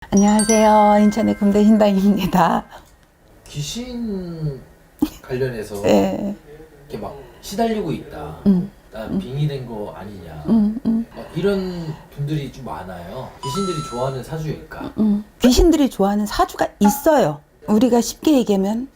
안녕하세요. 인천의 금대신당입니다. 귀신 관련해서 네. 이렇게 막 시달리고 있다. 나 빙의된 거 아니냐. 막 이런 분들이 좀 많아요. 귀신들이 좋아하는 사주일까? 귀신들이 좋아하는 사주가 있어요. 우리가 쉽게 얘기하면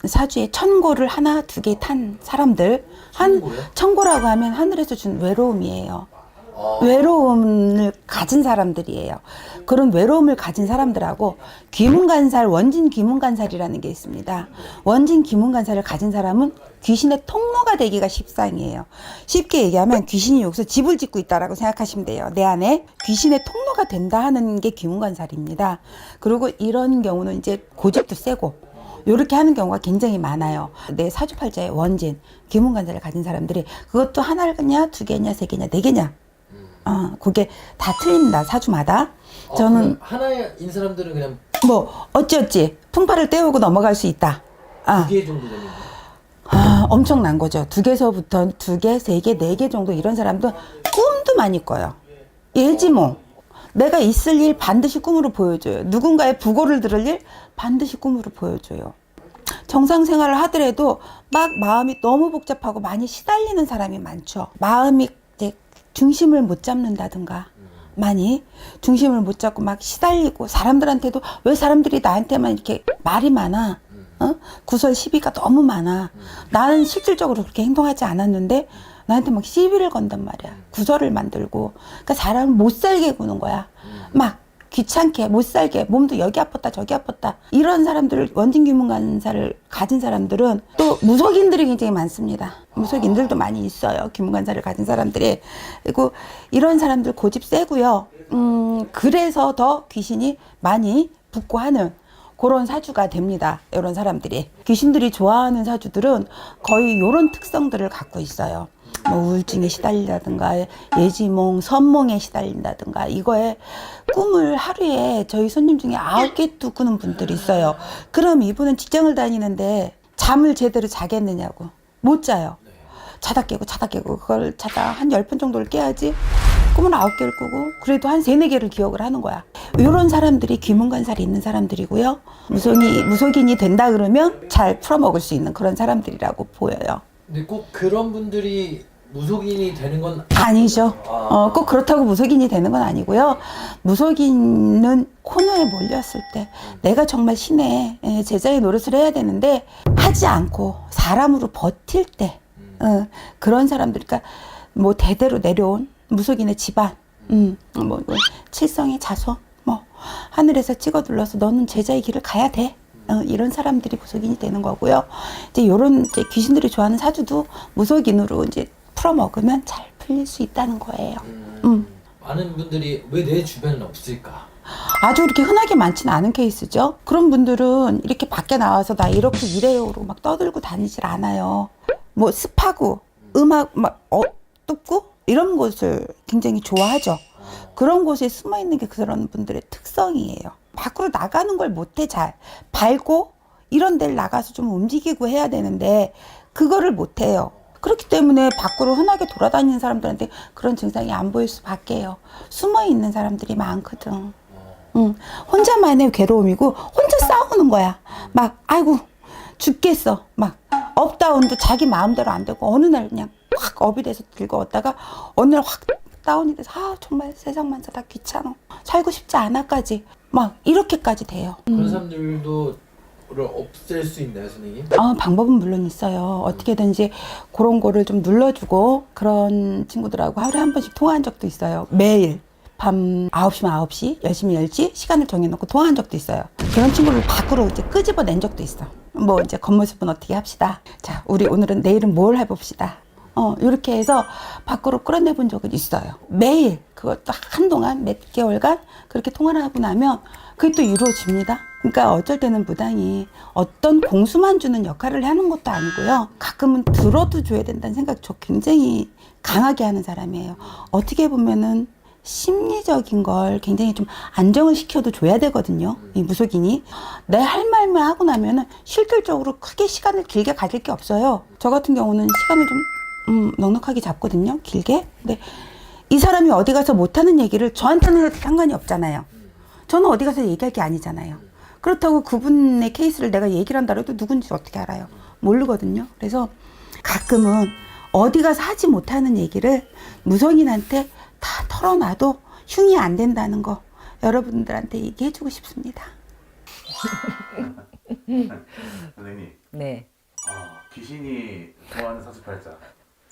사주에 천고를 하나, 두 개 탄 사람들. 천고요? 천고라고 하면 하늘에서 준 외로움이에요. 아, 외로움을 가진 사람들이에요. 그런 외로움을 가진 사람들하고 귀문간살, 원진 귀문간살이라는 게 있습니다. 원진 귀문간살을 가진 사람은 귀신의 통로가 되기가 십상이에요. 쉽게 얘기하면 귀신이 여기서 집을 짓고 있다라고 생각하시면 돼요. 내 안에 귀신의 통로가 된다 하는 게 귀문간살입니다. 그리고 이런 경우는 이제 고집도 세고 요렇게 하는 경우가 굉장히 많아요. 내 사주팔자에 원진, 귀문간살을 가진 사람들이 그것도 하나냐, 두 개냐, 세 개냐, 네 개냐. 그게 다 틀립니다. 사주마다. 저는 하나인 사람들은 그냥 뭐 어찌어찌 풍파를 때우고 넘어갈 수 있다. 두 개 정도 되는 거. 엄청난 거죠. 두 개서부터 두 개, 세 개, 네 개 정도 이런 사람도 꿈도 많이 꿔요. 예지몽. 내가 있을 일 반드시 꿈으로 보여줘요. 누군가의 부고를 들을 일 반드시 꿈으로 보여줘요. 정상 생활을 하더라도 막 마음이 너무 복잡하고 많이 시달리는 사람이 많죠. 마음이 이제 중심을 못 잡는다든가 많이 중심을 못 잡고 막 시달리고 사람들한테도 왜 사람들이 나한테만 이렇게 말이 많아 구설 시비가 너무 많아. 나는 실질적으로 그렇게 행동하지 않았는데 나한테 막 시비를 건단 말이야. 구설을 만들고. 그러니까 사람을 못 살게 구는 거야. 막 귀찮게 못 살게 몸도 여기 아팠다 저기 아팠다. 이런 사람들을 원진귀문간사를 가진 사람들은 또 무속인들이 굉장히 많습니다. 무속인들도 많이 있어요. 귀문간사를 가진 사람들이. 그리고 이런 사람들 고집 세고요. 그래서 더 귀신이 많이 붙고 하는 그런 사주가 됩니다. 이런 사람들이. 귀신들이 좋아하는 사주들은 거의 이런 특성들을 갖고 있어요. 뭐 우울증에 시달린다든가 예지몽, 선몽에 시달린다든가 이거에 꿈을 하루에 저희 손님 중에 9개 꾸는 분들이 있어요. 그럼 이분은 직장을 다니는데 잠을 제대로 자겠느냐고. 못 자요. 자다 깨고 그걸 자다 한 10번 정도를 깨야지 꿈을 9개를 꾸고 그래도 한 3, 4개를 기억을 하는 거야. 이런 사람들이 귀문간살이 있는 사람들이고요. 무속인이 된다 그러면 잘 풀어먹을 수 있는 그런 사람들이라고 보여요. 근데 꼭 그런 분들이 무속인이 되는 건 아니죠. 꼭 그렇다고 무속인이 되는 건 아니고요. 무속인은 코너에 몰렸을 때 내가 정말 신의 제자의 노릇을 해야 되는데 하지 않고 사람으로 버틸 때 그런 사람들, 그러니까 뭐 대대로 내려온 무속인의 집안, 뭐 칠성의 자손, 뭐 하늘에서 찍어 둘러서 너는 제자의 길을 가야 돼. 이런 사람들이 무속인이 되는 거고요. 이제 요런 이제 귀신들이 좋아하는 사주도 무속인으로 이제 풀어 먹으면 잘 풀릴 수 있다는 거예요. 많은 분들이 왜 내 주변엔 없을까? 아주 그렇게 흔하게 많지는 않은 케이스죠. 그런 분들은 이렇게 밖에 나와서 나 이렇게 이래요로 막 떠들고 다니질 않아요. 뭐 습하고 음악 막 뚝고 이런 곳을 굉장히 좋아하죠. 그런 곳에 숨어 있는 게 그런 분들의 특성이에요. 밖으로 나가는 걸 못해. 잘 밝고 이런 데를 나가서 좀 움직이고 해야 되는데 그거를 못해요. 그렇기 때문에 밖으로 흔하게 돌아다니는 사람들한테 그런 증상이 안 보일 수밖에요. 숨어 있는 사람들이 많거든. 혼자만의 괴로움이고 혼자 싸우는 거야. 막 아이고 죽겠어. 막 업다운도 자기 마음대로 안 되고 어느 날 그냥 확 업이 돼서 즐거웠다가 어느 날 확 다운이 돼서 정말 세상 만사 다 귀찮아. 살고 싶지 않아까지 막 이렇게까지 돼요. 그런 사람들도 없앨 수 있나요, 선생님? 방법은 물론 있어요. 어떻게든지 그런 거를 좀 눌러주고 그런 친구들하고 하루에 한 번씩 통화한 적도 있어요. 매일 밤 9시면 9시, 열심히 10시 시간을 정해놓고 통화한 적도 있어요. 그런 친구를 밖으로 이제 끄집어낸 적도 있어. 뭐 이제 겉모습은 어떻게 합시다. 자, 우리 오늘은 내일은 뭘 해봅시다. 이렇게 해서 밖으로 끌어내본 적은 있어요. 매일 그것도 한동안 몇 개월간 그렇게 통화를 하고 나면 그게 또 이루어집니다. 그러니까 어쩔 때는 무당이 어떤 공수만 주는 역할을 하는 것도 아니고요. 가끔은 들어도 줘야 된다는 생각 저 굉장히 강하게 하는 사람이에요. 어떻게 보면은 심리적인 걸 굉장히 좀 안정을 시켜도 줘야 되거든요. 이 무속인이. 내 할 말만 하고 나면은 실질적으로 크게 시간을 길게 가질 게 없어요. 저 같은 경우는 시간을 좀 넉넉하게 잡거든요. 길게. 근데 이 사람이 어디 가서 못하는 얘기를 저한테는 해도 상관이 없잖아요. 저는 어디 가서 얘기할 게 아니잖아요. 그렇다고 그분의 케이스를 내가 얘기를 한다 해도 누군지 어떻게 알아요? 모르거든요. 그래서 가끔은 어디 가서 하지 못하는 얘기를 무성인한테 다 털어놔도 흉이 안 된다는 거 여러분들한테 얘기해주고 싶습니다. 선생님, 네. 귀신이 좋아하는 사주팔자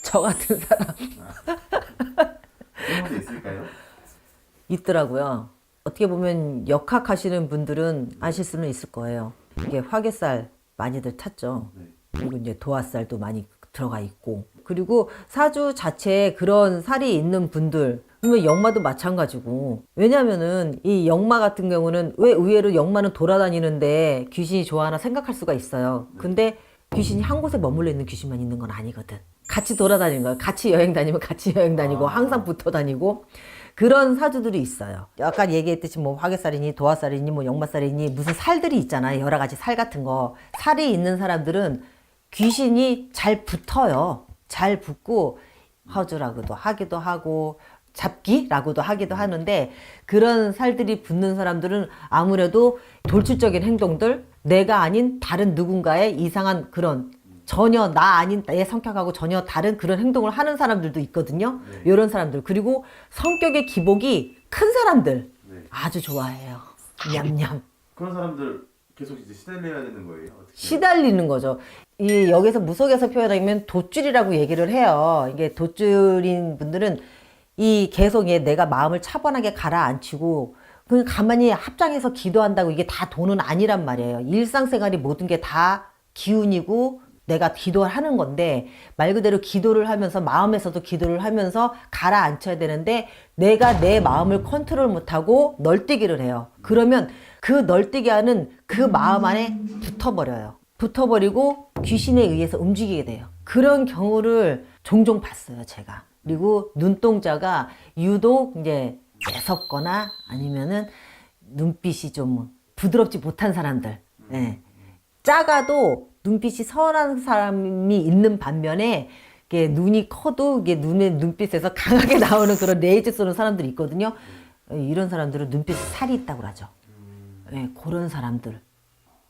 저 같은 사람 그런 게 있을까요? 있더라고요. 어떻게 보면 역학하시는 분들은 아실 수는 있을 거예요. 이게 화개살 많이들 찾죠. 그리고 이제 도화살도 많이 들어가 있고. 그리고 사주 자체에 그런 살이 있는 분들, 그러면 역마도 마찬가지고. 왜냐면은 이 역마 같은 경우는 왜 의외로 역마는 돌아다니는데 귀신이 좋아하나 생각할 수가 있어요. 근데 귀신이 한 곳에 머물러 있는 귀신만 있는 건 아니거든. 같이 돌아다니는 거예요. 같이 여행 다니면 같이 여행 다니고 항상 붙어 다니고 그런 사주들이 있어요. 아까 얘기했듯이 뭐 화개살이니 도화살이니 뭐 역마살이니 무슨 살들이 있잖아요. 여러 가지 살 같은 거. 살이 있는 사람들은 귀신이 잘 붙어요. 잘 붙고 허주라고도 하기도 하고 잡기라고도 하기도 하는데 그런 살들이 붙는 사람들은 아무래도 돌출적인 행동들, 내가 아닌 다른 누군가의 이상한 그런 전혀 나 아닌 내 성격하고 전혀 다른 그런 행동을 하는 사람들도 있거든요. 이런 사람들. 그리고 성격의 기복이 큰 사람들 아주 좋아해요. 냠냠. 그런 사람들 계속 이제 시달려야 되는 거예요? 어떻게? 시달리는 거죠. 이 여기서 무속에서 표현하면 돛줄이라고 얘기를 해요. 이게 돛줄인 분들은 이 계속 내가 마음을 차분하게 가라앉히고 그냥 가만히 합장해서 기도한다고 이게 다 돈은 아니란 말이에요. 일상생활이 모든 게 다 기운이고 내가 기도를 하는 건데 말 그대로 기도를 하면서 마음에서도 기도를 하면서 가라앉혀야 되는데 내가 내 마음을 컨트롤 못하고 널뛰기를 해요. 그러면 그 널뛰기 하는 그 마음 안에 붙어버려요. 붙어버리고 귀신에 의해서 움직이게 돼요. 그런 경우를 종종 봤어요, 제가. 그리고 눈동자가 유독 이제 매섭거나 아니면은 눈빛이 좀 부드럽지 못한 사람들. 예. 작아도 눈빛이 선한 사람이 있는 반면에 이게 눈이 커도 이게 눈빛에서 강하게 나오는 그런 레이즈 쏘는 사람들이 있거든요. 이런 사람들은 눈빛에 살이 있다고 하죠. 예, 그런 사람들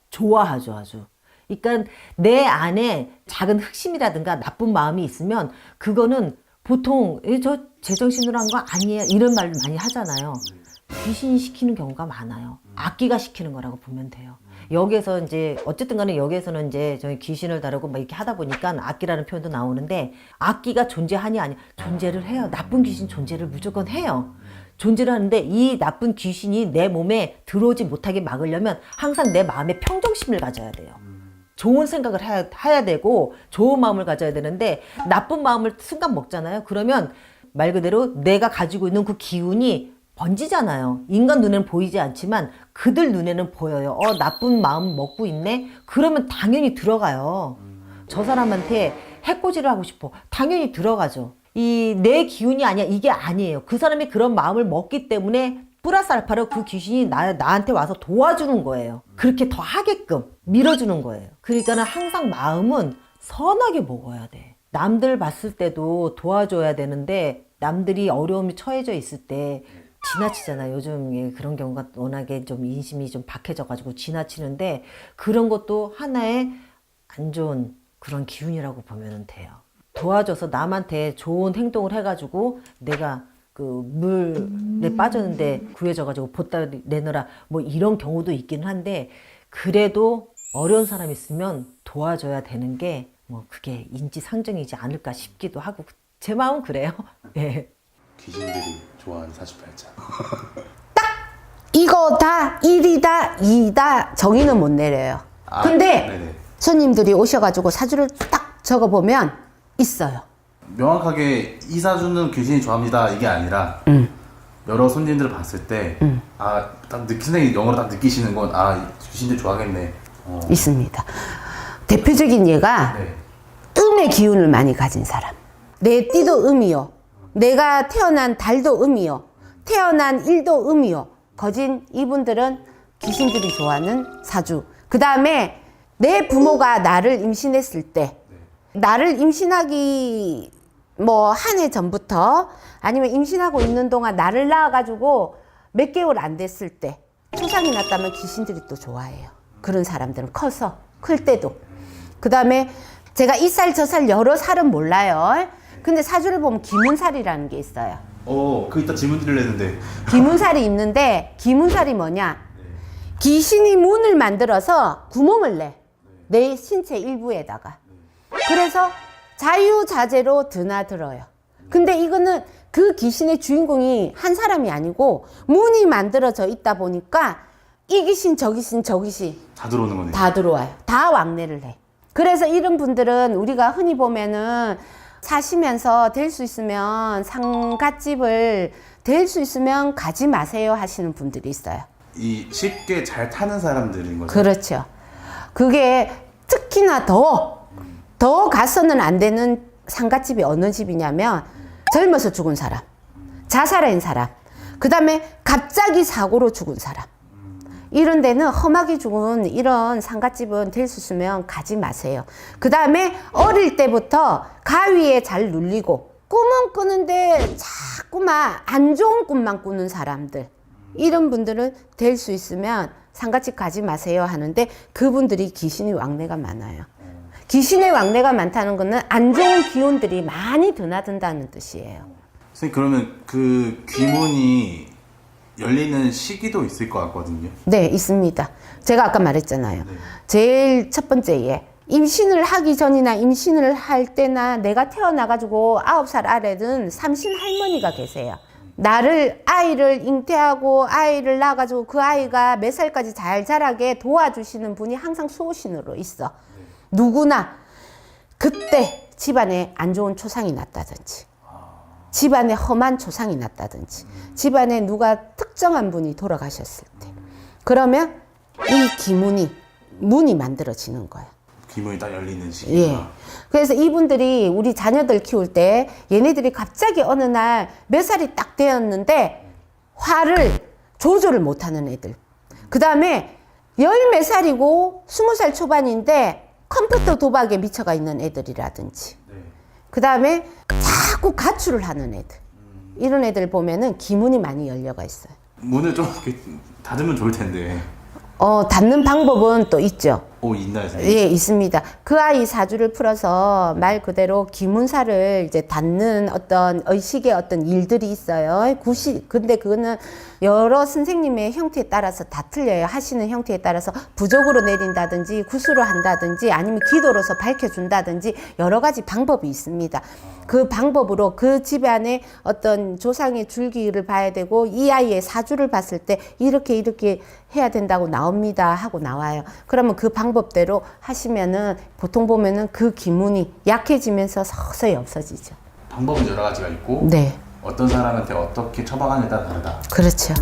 좋아하죠, 아주. 그러니까 내 안에 작은 흑심이라든가 나쁜 마음이 있으면 그거는 보통 저 제정신으로 한 거 아니에요 이런 말을 많이 하잖아요. 귀신이 시키는 경우가 많아요. 악기가 시키는 거라고 보면 돼요. 여기에서 이제 어쨌든 간에 여기에서는 이제 저희 귀신을 다루고 막 이렇게 하다 보니까 악기라는 표현도 나오는데 악기가 존재하니 아니 존재를 해요. 나쁜 귀신 존재를 무조건 해요. 존재를 하는데 이 나쁜 귀신이 내 몸에 들어오지 못하게 막으려면 항상 내 마음에 평정심을 가져야 돼요. 좋은 생각을 해야 되고 좋은 마음을 가져야 되는데 나쁜 마음을 순간 먹잖아요. 그러면 말 그대로 내가 가지고 있는 그 기운이 번지잖아요. 인간 눈에는 보이지 않지만 그들 눈에는 보여요. 나쁜 마음 먹고 있네? 그러면 당연히 들어가요. 저 사람한테 해코지를 하고 싶어. 당연히 들어가죠. 이 내 기운이 아니야. 이게 아니에요. 그 사람이 그런 마음을 먹기 때문에 플러스 알파로 그 귀신이 나한테 와서 도와주는 거예요. 그렇게 더 하게끔 밀어주는 거예요. 그러니까 항상 마음은 선하게 먹어야 돼. 남들 봤을 때도 도와줘야 되는데 남들이 어려움이 처해져 있을 때 지나치잖아요. 요즘 그런 경우가 워낙에 좀 인심이 좀 박해져가지고 지나치는데 그런 것도 하나의 안 좋은 그런 기운이라고 보면 돼요. 도와줘서 남한테 좋은 행동을 해가지고 내가 그 물에 빠졌는데 구해져가지고 보따 내놓으라 뭐 이런 경우도 있긴 한데 그래도 어려운 사람 있으면 도와줘야 되는 게 뭐 그게 인지상정이지 않을까 싶기도 하고 제 마음은 그래요. 예. 귀신들이 좋아하는 사주팔자. 이거다, 1이다, 2다 정의는 못 내려요. 근데 네네. 손님들이 오셔가지고 사주를 딱 적어보면 있어요. 명확하게 이 사주는 귀신이 좋아합니다 이게 아니라 여러 손님들을 봤을 때 딱 선생님이 영어로 딱 느끼시는 건 귀신들 좋아하겠네. 있습니다. 대표적인 예가 네. 음의 기운을 많이 가진 사람. 내 띠도 음이요. 내가 태어난 달도 음이요. 태어난 일도 음이요. 거진 이분들은 귀신들이 좋아하는 사주. 그 다음에 내 부모가 나를 임신했을 때 나를 임신하기 뭐 한 해 전부터 아니면 임신하고 있는 동안 나를 낳아가지고 몇 개월 안 됐을 때 초상이 났다면 귀신들이 또 좋아해요. 그런 사람들은 커서 클 때도. 그 다음에 제가 이 살 저 살 여러 살은 몰라요. 근데 사주를 보면 기문살이라는 게 있어요. 그 이따 질문 드리려 했는데. 기문살이 있는데 기문살이 뭐냐? 귀신이 문을 만들어서 구멍을 내. 내 신체 일부에다가. 그래서 자유자재로 드나들어요. 근데 이거는 그 귀신의 주인공이 한 사람이 아니고 문이 만들어져 있다 보니까 이 귀신 저 귀신 저 귀신 다 들어오는 거네요. 다 들어와요. 다 왕래를 해. 그래서 이런 분들은 우리가 흔히 보면은 사시면서 될 수 있으면 상갓집을 될 수 있으면 가지 마세요 하시는 분들이 있어요. 이 쉽게 잘 타는 사람들인 거죠. 그렇죠. 그게 특히나 더 가서는 안 되는 상갓집이 어느 집이냐면 젊어서 죽은 사람, 자살한 사람, 그 다음에 갑자기 사고로 죽은 사람. 이런 데는 험하게 죽은 이런 상갓집은 될 수 있으면 가지 마세요. 그 다음에 어릴 때부터 가위에 잘 눌리고 꿈은 꾸는데 자꾸만 안 좋은 꿈만 꾸는 사람들. 이런 분들은 될 수 있으면 상갓집 가지 마세요 하는데 그분들이 귀신의 왕래가 많아요. 귀신의 왕래가 많다는 것은 안 좋은 기운들이 많이 드나든다는 뜻이에요. 선생님 그러면 그 귀문이 열리는 시기도 있을 것 같거든요. 네, 있습니다. 제가 아까 말했잖아요. 네. 제일 첫 번째에 임신을 하기 전이나 임신을 할 때나 내가 태어나가지고 9살 아래는 삼신 할머니가 계세요. 아이를 잉태하고 아이를 낳아가지고 그 아이가 몇 살까지 잘 자라게 도와주시는 분이 항상 수호신으로 있어. 누구나 그때 집안에 안 좋은 초상이 났다든지 집안에 험한 초상이 났다든지 집안에 누가 특정한 분이 돌아가셨을 때 그러면 이 문이 만들어지는 거예요. 귀문이 딱 열리는 시기가. 예. 그래서 이분들이 우리 자녀들 키울 때 얘네들이 갑자기 어느 날 몇 살이 딱 되었는데 화를 조절을 못하는 애들. 그 다음에 10몇 살이고 20살 초반인데 컴퓨터 도박에 미쳐가 있는 애들이라든지. 네. 그 다음에 자꾸 가출을 하는 애들. 이런 애들 보면은 기문이 많이 열려가 있어요. 문을 좀 이렇게 닫으면 좋을 텐데. 닫는 방법은 또 있죠. 있나요, 선생님? 예, 있습니다. 그 아이 사주를 풀어서 말 그대로 기문사를 이제 닫는 어떤 의식의 어떤 일들이 있어요. 근데 그거는 여러 선생님의 형태에 따라서 다 틀려요. 하시는 형태에 따라서 부적으로 내린다든지 구수로 한다든지 아니면 기도로서 밝혀준다든지 여러 가지 방법이 있습니다. 그 방법으로 그 집안의 어떤 조상의 줄기를 봐야 되고 이 아이의 사주를 봤을 때 이렇게 해야 된다고 나옵니다 하고 나와요. 그러면 그 방법대로 하시면은 보통 보면은 그 기문이 약해지면서 서서히 없어지죠. 방법은 여러 가지가 있고 네, 어떤 사람한테 어떻게 처방하느냐에 따라 다르다. 그렇죠.